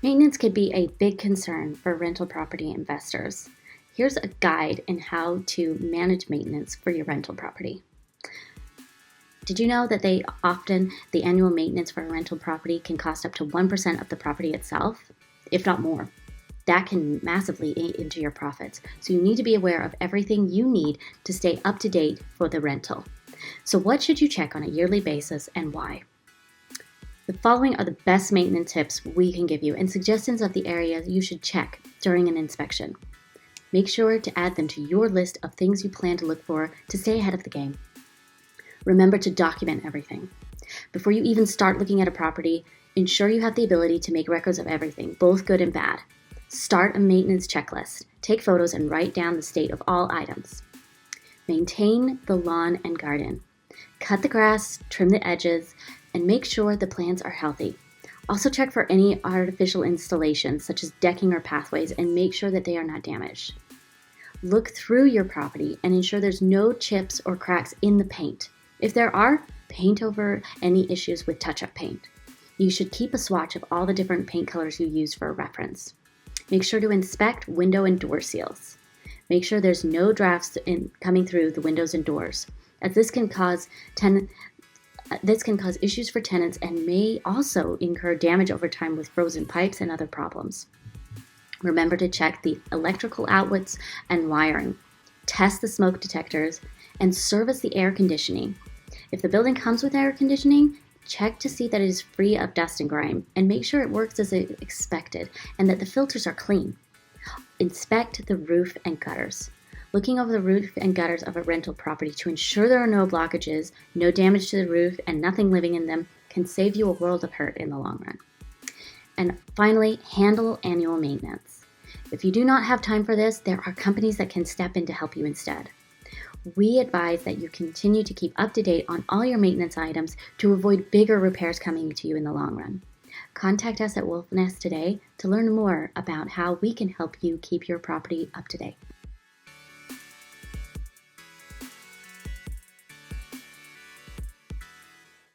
Maintenance could be a big concern for rental property investors. Here's a guide in how to manage maintenance for your rental property. Did you know that the annual maintenance for a rental property can cost up to 1% of the property itself, if not more? That can massively eat into your profits. So you need to be aware of everything you need to stay up to date for the rental. So what should you check on a yearly basis and why? The following are the best maintenance tips we can give you and suggestions of the areas you should check during an inspection. Make sure to add them to your list of things you plan to look for to stay ahead of the game. Remember to document everything. Before you even start looking at a property, ensure you have the ability to make records of everything, both good and bad. Start a maintenance checklist. Take photos and write down the state of all items. Maintain the lawn and garden. Cut the grass, trim the edges, and make sure the plants are healthy. Also check for any artificial installations such as decking or pathways and make sure that they are not damaged. Look through your property and ensure there's no chips or cracks in the paint. If there are, paint over any issues with touch-up paint. You should keep a swatch of all the different paint colors you use for reference. Make sure to inspect window and door seals. Make sure there's no drafts coming through the windows and doors, as this can cause issues for tenants and may also incur damage over time with frozen pipes and other problems. Remember to check the electrical outlets and wiring. Test the smoke detectors and service the air conditioning. If the building comes with air conditioning, check to see that it is free of dust and grime and make sure it works as expected and that the filters are clean. Inspect the roof and gutters. Looking over the roof and gutters of a rental property to ensure there are no blockages, no damage to the roof, and nothing living in them can save you a world of hurt in the long run. And finally, handle annual maintenance. If you do not have time for this, there are companies that can step in to help you instead. We advise that you continue to keep up to date on all your maintenance items to avoid bigger repairs coming to you in the long run. Contact us at Wolfnest today to learn more about how we can help you keep your property up to date.